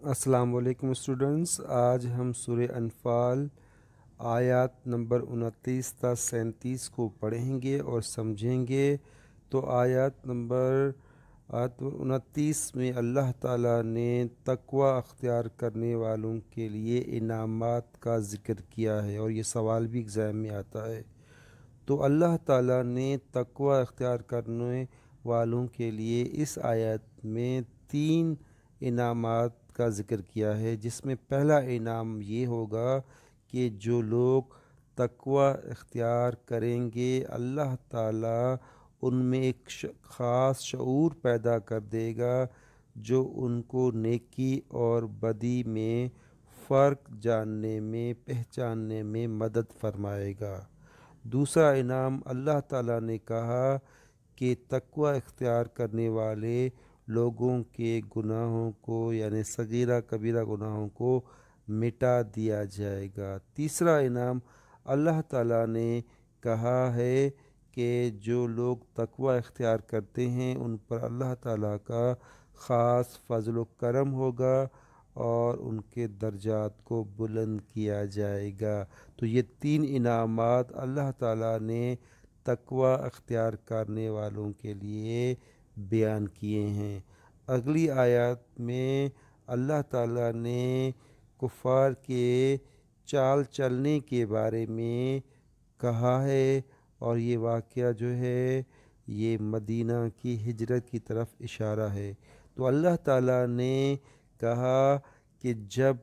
السلام علیکم اسٹوڈنٹس، آج ہم سورہ انفال آیات نمبر 29 تا 37 کو پڑھیں گے اور سمجھیں گے۔ تو آیات 29 میں اللہ تعالیٰ نے تقوی اختیار کرنے والوں کے لیے انعامات کا ذکر کیا ہے، اور یہ سوال بھی ایگزام میں آتا ہے۔ تو اللہ تعالیٰ نے تقوی اختیار کرنے والوں کے لیے اس آیت میں 3 انعامات کا ذکر کیا ہے، جس میں پہلا انعام یہ ہوگا کہ جو لوگ تقوی اختیار کریں گے، اللہ تعالیٰ ان میں ایک خاص شعور پیدا کر دے گا جو ان کو نیکی اور بدی میں فرق جاننے میں، پہچاننے میں مدد فرمائے گا۔ دوسرا انعام اللہ تعالیٰ نے کہا کہ تقوی اختیار کرنے والے لوگوں کے گناہوں کو، یعنی صغیرہ کبیرہ گناہوں کو مٹا دیا جائے گا۔ تیسرا انعام اللہ تعالیٰ نے کہا ہے کہ جو لوگ تقوی اختیار کرتے ہیں ان پر اللہ تعالیٰ کا خاص فضل و کرم ہوگا اور ان کے درجات کو بلند کیا جائے گا۔ تو یہ 3 انعامات اللہ تعالیٰ نے تقوی اختیار کرنے والوں کے لیے بیان کیے ہیں۔ اگلی آیات میں اللہ تعالیٰ نے کفار کے چال چلنے کے بارے میں کہا ہے، اور یہ واقعہ جو ہے یہ مدینہ کی ہجرت کی طرف اشارہ ہے۔ تو اللہ تعالیٰ نے کہا کہ جب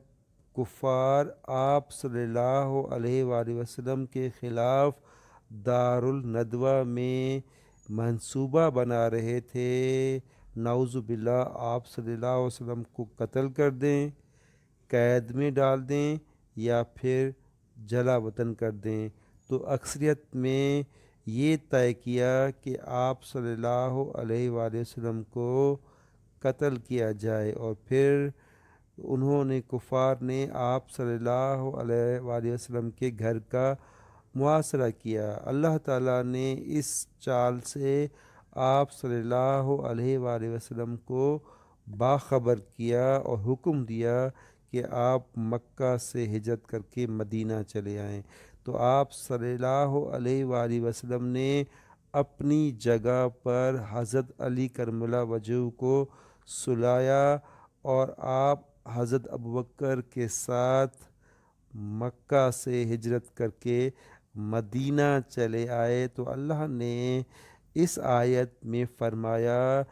کفار آپ صلی اللہ علیہ وآلہ وسلم کے خلاف دارالندوہ میں منصوبہ بنا رہے تھے، نعوذ باللہ آپ صلی اللہ علیہ وسلم کو قتل کر دیں، قید میں ڈال دیں یا پھر جلا وطن کر دیں، تو اکثریت میں یہ طے کیا کہ آپ صلی اللہ علیہ وآلہ وسلم کو قتل کیا جائے، اور پھر انہوں نے کفار نے آپ صلی اللہ علیہ وآلہ وسلم کے گھر کا محاصرہ کیا۔ اللہ تعالیٰ نے اس چال سے آپ صلی اللہ علیہ وآلہ وسلم کو باخبر کیا اور حکم دیا کہ آپ مکہ سے ہجرت کر کے مدینہ چلے آئیں۔ تو آپ صلی اللہ علیہ وآلہ وسلم نے اپنی جگہ پر حضرت علی کرم اللہ وجہہ کو سلایا، اور آپ حضرت ابوبکر کے ساتھ مکہ سے ہجرت کر کے مدینہ چلے آئے۔ تو اللہ نے اس آیت میں فرمایا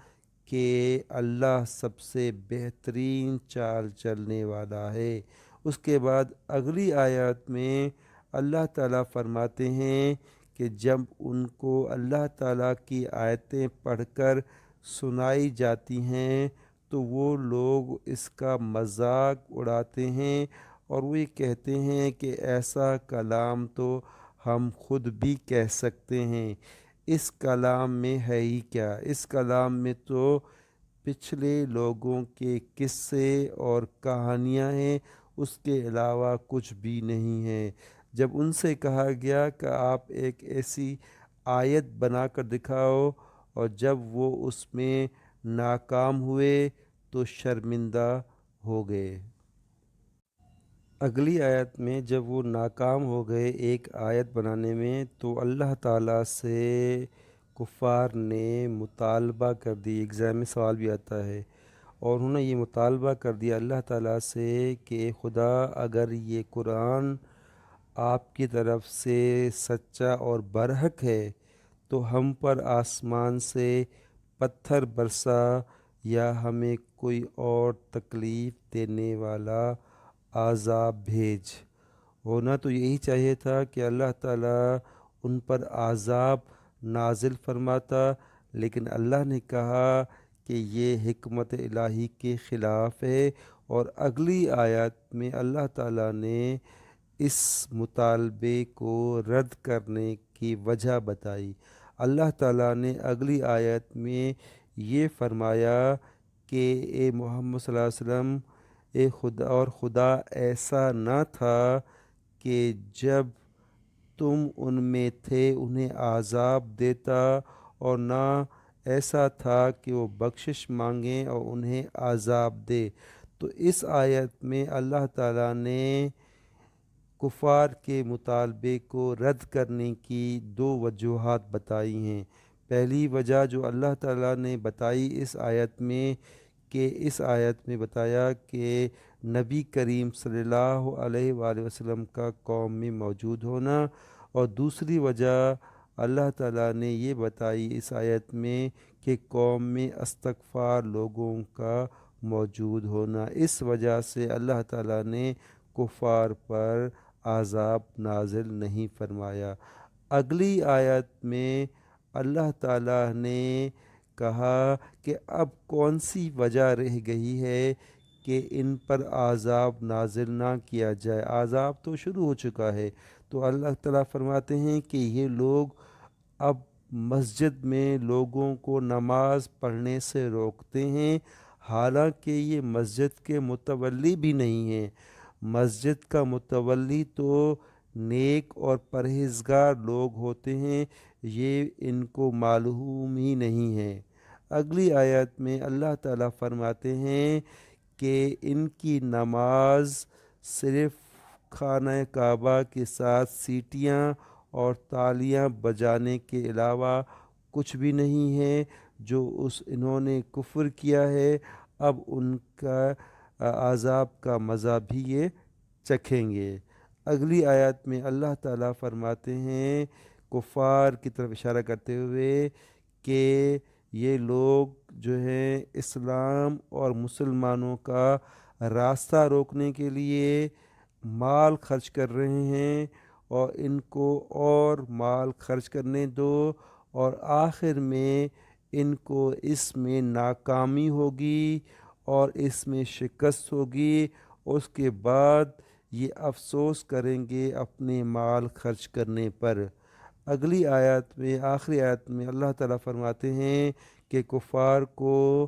کہ اللہ سب سے بہترین چال چلنے والا ہے۔ اس کے بعد اگلی آیات میں اللہ تعالیٰ فرماتے ہیں کہ جب ان کو اللہ تعالیٰ کی آیتیں پڑھ کر سنائی جاتی ہیں تو وہ لوگ اس کا مذاق اڑاتے ہیں، اور وہ یہ کہتے ہیں کہ ایسا کلام تو ہم خود بھی کہہ سکتے ہیں، اس کلام میں ہے ہی کیا، اس کلام میں تو پچھلے لوگوں کے قصے اور کہانیاں ہیں، اس کے علاوہ کچھ بھی نہیں ہے۔ جب ان سے کہا گیا کہ آپ ایک ایسی آیت بنا کر دکھاؤ، اور جب وہ اس میں ناکام ہوئے تو شرمندہ ہو گئے۔ اگلی آیت میں جب وہ ناکام ہو گئے ایک آیت بنانے میں، تو اللہ تعالیٰ سے کفار نے مطالبہ کر دی، ایگزام میں سوال بھی آتا ہے، اور انہوں نے یہ مطالبہ کر دیا اللہ تعالیٰ سے کہ خدا اگر یہ قرآن آپ کی طرف سے سچا اور برحق ہے تو ہم پر آسمان سے پتھر برسا، یا ہمیں کوئی اور تکلیف دینے والا عذاب بھیج۔ ہونا تو یہی چاہیے تھا کہ اللہ تعالیٰ ان پر عذاب نازل فرماتا، لیکن اللہ نے کہا کہ یہ حکمت الہی کے خلاف ہے، اور اگلی آیات میں اللہ تعالیٰ نے اس مطالبے کو رد کرنے کی وجہ بتائی۔ اللہ تعالیٰ نے اگلی آیت میں یہ فرمایا کہ اے محمد صلی اللہ علیہ وسلم، خدا ایسا نہ تھا کہ جب تم ان میں تھے انہیں عذاب دیتا، اور نہ ایسا تھا کہ وہ بخشش مانگیں اور انہیں عذاب دے۔ تو اس آیت میں اللہ تعالیٰ نے کفار کے مطالبے کو رد کرنے کی دو وجوہات بتائی ہیں۔ پہلی وجہ جو اللہ تعالیٰ نے بتائی اس آیت میں، کہ اس آیت میں بتایا کہ نبی کریم صلی اللہ علیہ وآلہ وسلم کا قوم میں موجود ہونا، اور دوسری وجہ اللہ تعالیٰ نے یہ بتائی اس آیت میں کہ قوم میں استغفار لوگوں کا موجود ہونا۔ اس وجہ سے اللہ تعالیٰ نے کفار پر عذاب نازل نہیں فرمایا۔ اگلی آیت میں اللہ تعالیٰ نے کہا کہ اب کون سی وجہ رہ گئی ہے کہ ان پر عذاب نازل نہ کیا جائے، عذاب تو شروع ہو چکا ہے۔ تو اللہ تعالیٰ فرماتے ہیں کہ یہ لوگ اب مسجد میں لوگوں کو نماز پڑھنے سے روکتے ہیں، حالانکہ یہ مسجد کے متولی بھی نہیں ہیں۔ مسجد کا متولی تو نیک اور پرہیزگار لوگ ہوتے ہیں، یہ ان کو معلوم ہی نہیں ہے۔ اگلی آیت میں اللہ تعالیٰ فرماتے ہیں کہ ان کی نماز صرف خانہ کعبہ کے ساتھ سیٹیاں اور تالیاں بجانے کے علاوہ کچھ بھی نہیں ہے۔ جو انہوں نے کفر کیا ہے، اب ان کا عذاب کا مزہ بھی یہ چکھیں گے۔ اگلی آیت میں اللہ تعالیٰ فرماتے ہیں کفار کی طرف اشارہ کرتے ہوئے کہ یہ لوگ جو ہیں اسلام اور مسلمانوں کا راستہ روکنے کے لیے مال خرچ کر رہے ہیں، اور ان کو اور مال خرچ کرنے دو، اور آخر میں ان کو اس میں ناکامی ہوگی اور اس میں شکست ہوگی۔ اس کے بعد یہ افسوس کریں گے اپنے مال خرچ کرنے پر۔ اگلی آیت میں، آخری آیت میں اللہ تعالیٰ فرماتے ہیں کہ کفار کو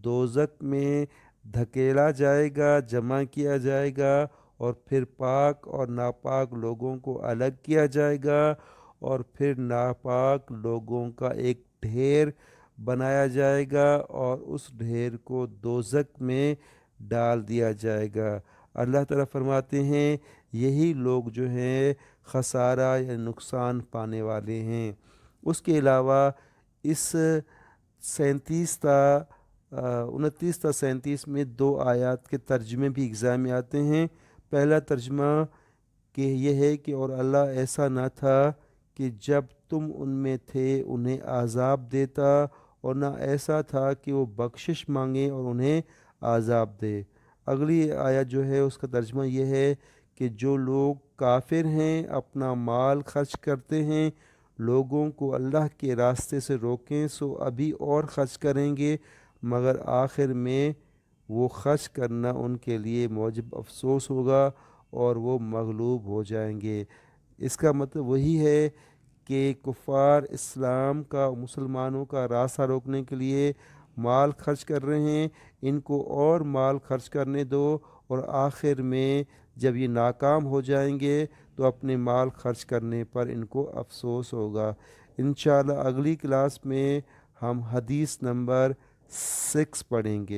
دوزخ میں دھکیلا جائے گا، جمع کیا جائے گا، اور پھر پاک اور ناپاک لوگوں کو الگ کیا جائے گا، اور پھر ناپاک لوگوں کا ایک ڈھیر بنایا جائے گا، اور اس ڈھیر کو دوزخ میں ڈال دیا جائے گا۔ اللہ تعالیٰ فرماتے ہیں یہی لوگ جو ہیں خسارہ یا نقصان پانے والے ہیں۔ اس کے علاوہ اس 37 تا 29 تا 37 میں دو آیات کے ترجمے بھی ایگزام میں آتے ہیں۔ پہلا ترجمہ کہ یہ ہے کہ اور اللہ ایسا نہ تھا کہ جب تم ان میں تھے انہیں عذاب دیتا، اور نہ ایسا تھا کہ وہ بخشش مانگے اور انہیں عذاب دے۔ اگلی آیت جو ہے اس کا ترجمہ یہ ہے کہ جو لوگ کافر ہیں اپنا مال خرچ کرتے ہیں، لوگوں کو اللہ کے راستے سے روکیں سو ابھی اور خرچ کریں گے، مگر آخر میں وہ خرچ کرنا ان کے لیے موجب افسوس ہوگا اور وہ مغلوب ہو جائیں گے۔ اس کا مطلب وہی ہے کہ کفار اسلام کا، مسلمانوں کا راستہ روکنے کے لیے مال خرچ کر رہے ہیں، ان کو اور مال خرچ کرنے دو، اور آخر میں جب یہ ناکام ہو جائیں گے تو اپنے مال خرچ کرنے پر ان کو افسوس ہوگا۔ انشاءاللہ اگلی کلاس میں ہم حدیث نمبر 6 پڑھیں گے۔